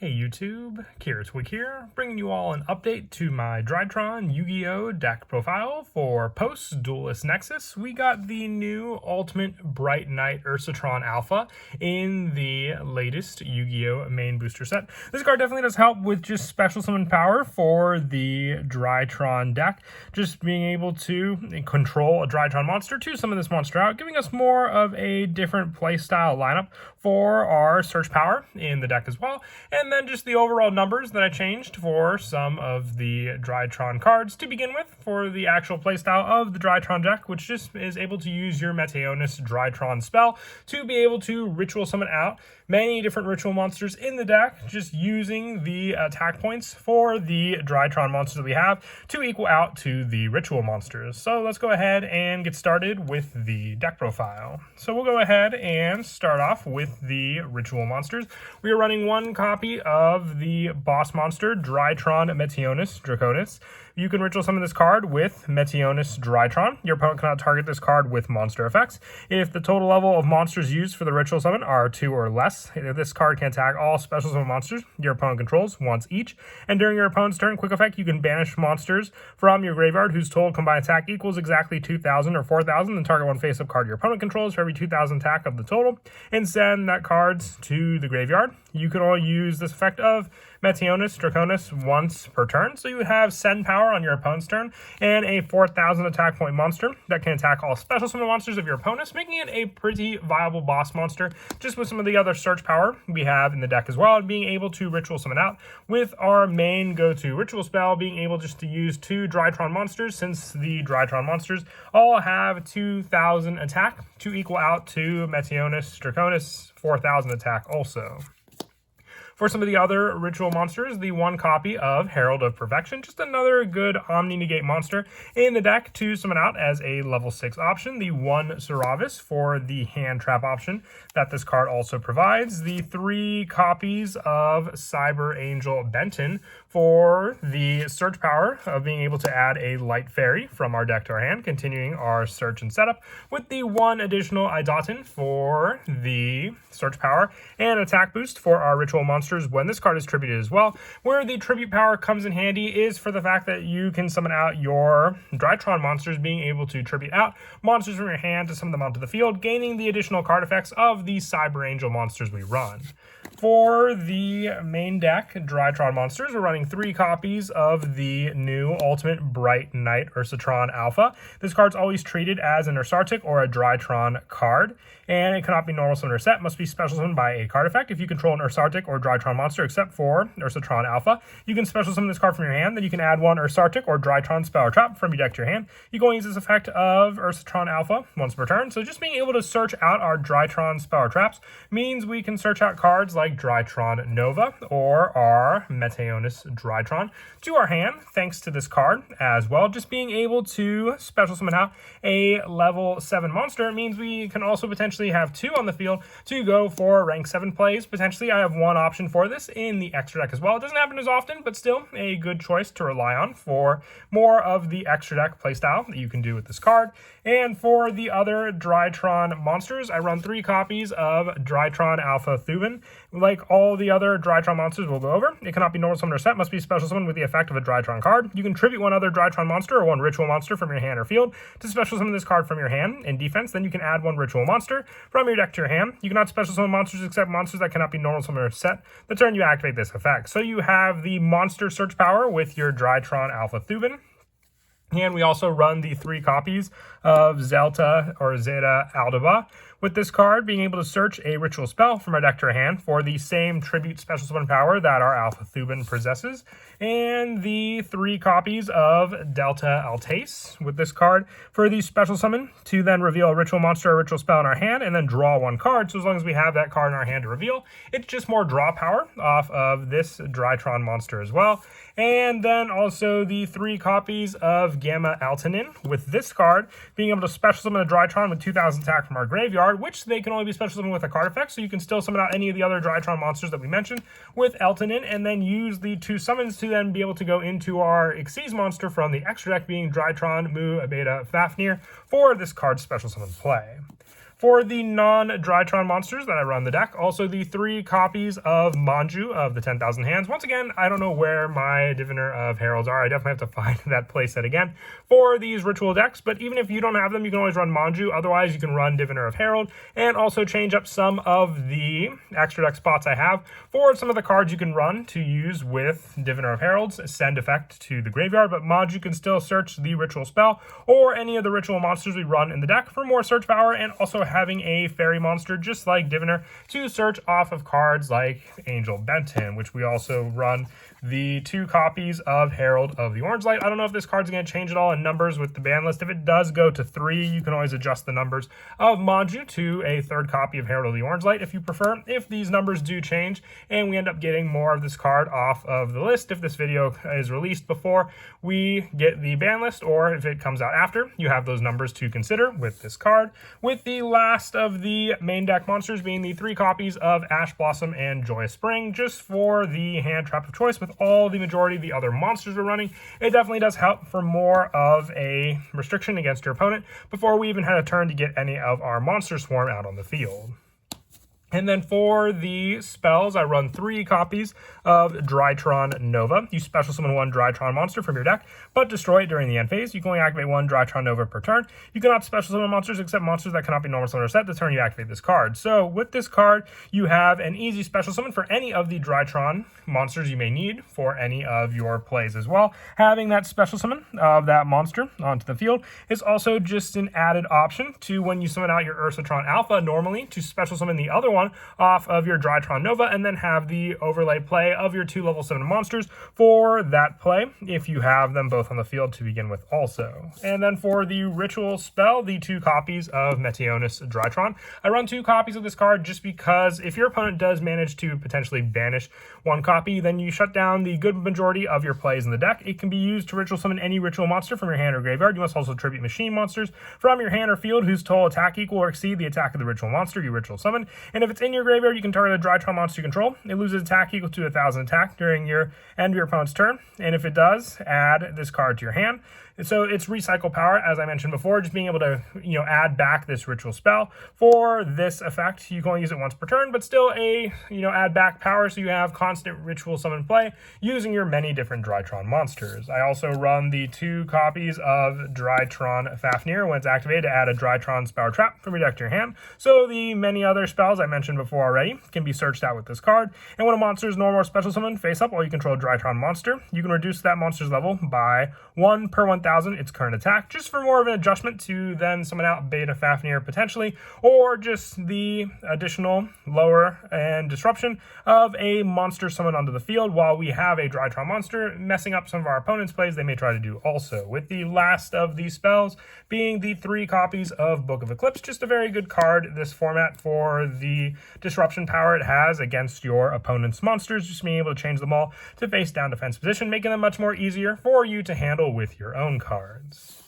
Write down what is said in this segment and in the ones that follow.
Hey YouTube, Twig here, bringing you all an update to my Drytron Yugioh deck profile for post-Duelist Nexus. We got the new Ultimate Bright Knight Ursatron Alpha in the latest Yu-Gi-Oh! Main booster set. This card definitely does help with just special summon power for the Drytron deck. Just being able to control a Drytron monster to summon this monster out, giving us more of a different playstyle lineup for our search power in the deck as well. And then just the overall numbers that I changed for some of the Drytron cards to begin with for the actual playstyle of the Drytron deck, which just is able to use your Meteonis Drytron spell to be able to ritual summon out many different ritual monsters in the deck, just using the attack points for the Drytron monsters that we have to equal out to the ritual monsters. So let's go ahead and get started with the deck profile. So we'll go ahead and start off with the ritual monsters. We are running one copy of the boss monster, Drytron Meteonis Draconis. You can ritual summon this card with Meteonis Drytron. Your opponent cannot target this card with monster effects. If the total level of monsters used for the ritual summon are 2 or less, this card can attack all special summon monsters your opponent controls once each. And during your opponent's turn, quick effect, you can banish monsters from your graveyard whose total combined attack equals exactly 2,000 or 4,000, and target one face-up card your opponent controls for every 2,000 attack of the total, and send that card to the graveyard. You can only use this effect of Meteonis Draconis once per turn, so you have send power on your opponent's turn, and a 4,000 attack point monster that can attack all special summon monsters of your opponents, making it a pretty viable boss monster, just with some of the other search power we have in the deck as well, and being able to ritual summon out with our main go-to ritual spell, being able just to use 2 Drytron monsters, since the Drytron monsters all have 2,000 attack to equal out to Meteonis Draconis 4,000 attack also. For some of the other ritual monsters, the one copy of Herald of Perfection, just another good Omni-Negate monster in the deck to summon out as a level 6 option. The one Seravis for the hand trap option that this card also provides. The 3 copies of Cyber Angel Benton for the search power of being able to add a Light Fairy from our deck to our hand, continuing our search and setup, with the 1 additional Idotin for the search power and attack boost for our ritual monsters when this card is tributed as well. Where the tribute power comes in handy is for the fact that you can summon out your Drytron monsters, being able to tribute out monsters from your hand to summon them onto the field, gaining the additional card effects of the Cyber Angel monsters we run. For the main deck Drytron monsters, we're running 3 copies of the new Ultimate Bright Knight Ursatron Alpha. This card's always treated as an Ursartic or a Drytron card, and it cannot be normal summon or set, must be special summoned by a card effect. If you control an Ursartic or Drytron monster except for Ursatron Alpha, you can special summon this card from your hand, then you can add 1 Ursartic or Drytron spell or trap from your deck to your hand. You can only use this effect of Ursatron Alpha once per turn, so just being able to search out our Drytron spell or traps means we can search out cards like Drytron Nova or our Meteonis Drytron to our hand thanks to this card as well. Just being able to special summon out a level 7 monster means we can also potentially have 2 on the field to go for rank 7 plays. Potentially I have 1 option for this in the extra deck as well. It doesn't happen as often, but still a good choice to rely on for more of the extra deck playstyle that you can do with this card. And for the other Drytron monsters, I run 3 copies of Drytron Alpha Thuban. Like all the other Drytron monsters we'll go over, it cannot be normal summon or set, must be special summon with the effect of a Drytron card. You can tribute 1 other Drytron monster or 1 ritual monster from your hand or field to special summon this card from your hand in defense. Then you can add 1 ritual monster from your deck to your hand. You cannot special summon monsters except monsters that cannot be normal summon or set the turn you activate this effect. So you have the monster search power with your Drytron Alpha Thuban. And we also run the 3 copies of Zelta or Zeta Aldaba, with this card being able to search a ritual spell from our deck to our hand for the same tribute special summon power that our Alpha Thuban possesses, and the 3 copies of Delta Altace with this card for the special summon to then reveal a ritual monster or ritual spell in our hand and then draw 1 card. So as long as we have that card in our hand to reveal, it's just more draw power off of this Drytron monster as well. And then also the 3 copies of Gamma Altanin with this card being able to special summon a Drytron with 2,000 attack from our graveyard, which they can only be special summoned with a card effect, so you can still summon out any of the other Drytron monsters that we mentioned with Altanin, and then use the 2 summons to then be able to go into our Xyz monster from the extra deck, being Drytron Mu Abeta Fafnir, for this card's special summon play. For the non-Drytron monsters that I run the deck, also the 3 copies of Manju of the 10,000 Hands. Once again, I don't know where my Diviner of Heralds are. I definitely have to find that playset again for these ritual decks, but even if you don't have them, you can always run Manju. Otherwise, you can run Diviner of Herald and also change up some of the extra deck spots I have for some of the cards you can run to use with Diviner of Heralds, send effect to the graveyard, but Manju can still search the ritual spell or any of the ritual monsters we run in the deck for more search power, and also having a fairy monster just like Diviner to search off of cards like Angel Benton, which we also run the 2 copies of Herald of the Orange Light. I don't know if this card's going to change at all in numbers with the ban list. If it does go to 3, you can always adjust the numbers of Manju to a 3rd copy of Herald of the Orange Light if you prefer. If these numbers do change and we end up getting more of this card off of the list, if this video is released before we get the ban list or if it comes out after, you have those numbers to consider with this card. With the last of the main deck monsters being the 3 copies of Ash Blossom and Joyous Spring, just for the hand trap of choice with all the majority of the other monsters we're running. It definitely does help for more of a restriction against your opponent before we even had a turn to get any of our monster swarm out on the field. And then for the spells, I run 3 copies of Drytron Nova. You special summon 1 Drytron monster from your deck, but destroy it during the end phase. You can only activate 1 Drytron Nova per turn. You cannot special summon monsters except monsters that cannot be normal summon or set the turn you activate this card. So with this card, you have an easy special summon for any of the Drytron monsters you may need for any of your plays as well. Having that special summon of that monster onto the field is also just an added option to when you summon out your Ursatron Alpha normally to special summon the other one off of your Drytron Nova and then have the overlay play of your 2 level 7 monsters for that play if you have them both on the field to begin with also. And then for the ritual spell, the 2 copies of Meteonis Drytron. I run 2 copies of this card just because if your opponent does manage to potentially banish 1 copy, then you shut down the good majority of your plays in the deck. It can be used to ritual summon any ritual monster from your hand or graveyard. You must also tribute machine monsters from your hand or field whose total attack equal or exceed the attack of the ritual monster you ritual summon. And if it's in your graveyard, you can target a Drytron monster you control. It loses attack equal to 1,000 attack during your end of your opponent's turn. And if it does, add this card to your hand. So it's recycle power, as I mentioned before, just being able to, add back this ritual spell for this effect. You can only use it once per turn, but still a, add back power, so you have constant ritual summon play using your many different Drytron monsters. I also run the 2 copies of Drytron Fafnir when it's activated to add a Drytron Spell Trap from your deck to your hand. So the many other spells I mentioned before already can be searched out with this card. And when a monster is normal or special summon face up while you control a Drytron monster, you can reduce that monster's level by 1 per 1,000 its current attack, just for more of an adjustment to then summon out Beta Fafnir potentially, or just the additional lower and disruption of a monster summoned onto the field while we have a Drytron monster messing up some of our opponent's plays they may try to do also. With the last of these spells being the 3 copies of Book of Eclipse, just a very good card this format for the disruption power it has against your opponent's monsters, just being able to change them all to face down defense position, making them much more easier for you to handle with your own cards.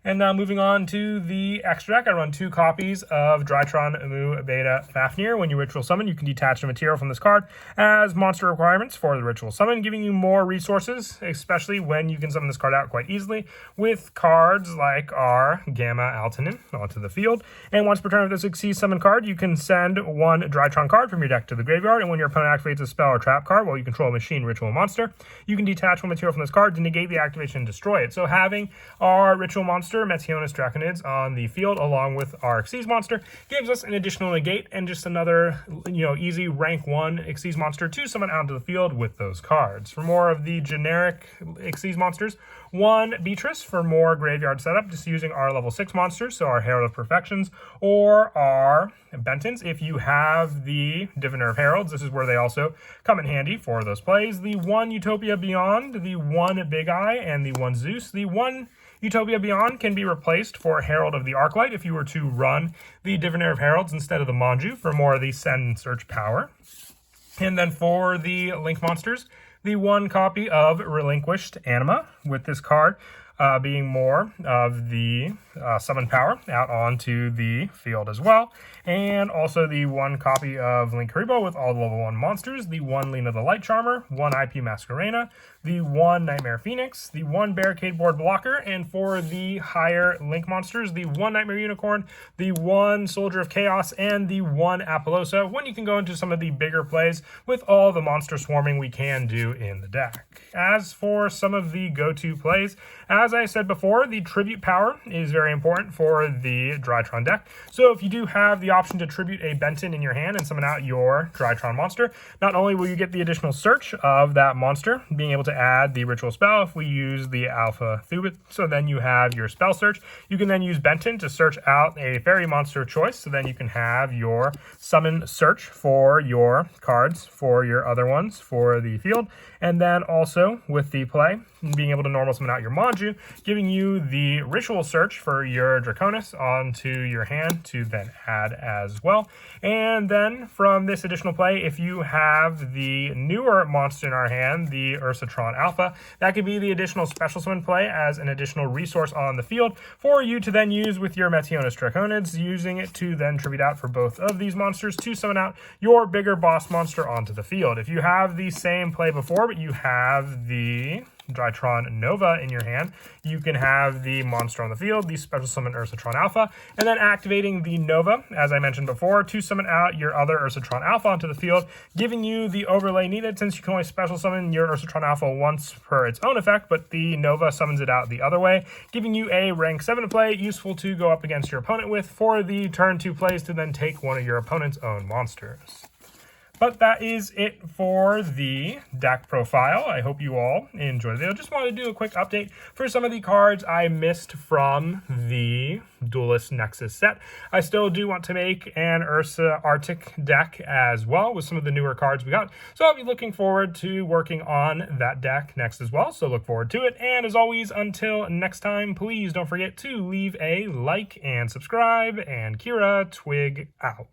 And now moving on to the extra deck, I run 2 copies of Drytron Mu Beta Fafnir. When you ritual summon, you can detach a material from this card as monster requirements for the ritual summon, giving you more resources, especially when you can summon this card out quite easily with cards like our Gamma Altanin onto the field. And once per turn of this exceeds summon card, you can send 1 Drytron card from your deck to the graveyard, and when your opponent activates a spell or trap card while you control a machine ritual monster, you can detach 1 material from this card to negate the activation and destroy it. So having our ritual monster Meteonis Draconids on the field along with our Xyz monster gives us an additional negate and just another easy rank 1 Xyz monster to summon out to the field with those cards. For more of the generic Xyz monsters, 1 Beatrice for more graveyard setup, just using our level 6 monsters, so our Herald of Perfections or our Bentons. If you have the Diviner of Heralds, this is where they also come in handy for those plays. The 1 Utopia Beyond, the 1 Big Eye, and the 1 Zeus. The 1 Utopia Beyond can be replaced for Herald of the Arclight if you were to run the Diviner of Heralds instead of the Manju for more of the send and search power. And then for the Link monsters, the 1 copy of Relinquished Anima with this card. being more of the summon power out onto the field as well. And also the 1 copy of Link Haribo with all the level 1 monsters, the 1 Lena the Light Charmer, 1 IP Masquerena, the 1 Nightmare Phoenix, the 1 Barricade Board Blocker, and for the higher Link monsters, the 1 Nightmare Unicorn, the 1 Soldier of Chaos, and the 1 Apollosa, when you can go into some of the bigger plays with all the monster swarming we can do in the deck. As for some of the go-to plays, as I said before, the tribute power is very important for the Drytron deck. So if you do have the option to tribute a Benton in your hand and summon out your Drytron monster, not only will you get the additional search of that monster, being able to add the ritual spell if we use the Alpha Thubit, so then you have your spell search. You can then use Benton to search out a fairy monster of choice, so then you can have your summon search for your cards, for your other ones, for the field, and then also with the play, being able to normal summon out your Manju, giving you the ritual search for your Draconis onto your hand to then add as well. And then from this additional play, if you have the newer monster in our hand, the Ursatron Alpha, that could be the additional special summon play as an additional resource on the field for you to then use with your Meteonis Draconids, using it to then tribute out for both of these monsters to summon out your bigger boss monster onto the field. If you have the same play before, but you have the Drytron Nova in your hand, you can have the monster on the field, the special summon Ursatron Alpha, and then activating the Nova, as I mentioned before, to summon out your other Ursatron Alpha onto the field, giving you the overlay needed since you can only special summon your Ursatron Alpha once per its own effect, but the Nova summons it out the other way, giving you a rank 7 play, useful to go up against your opponent with for the turn 2 plays to then take one of your opponent's own monsters. But that is it for the deck profile. I hope you all enjoyed the video. Just wanted to do a quick update for some of the cards I missed from the Duelist Nexus set. I still do want to make an Ursa Arctic deck as well with some of the newer cards we got. So I'll be looking forward to working on that deck next as well. So look forward to it. And as always, until next time, please don't forget to leave a like and subscribe. And Kira Twig out.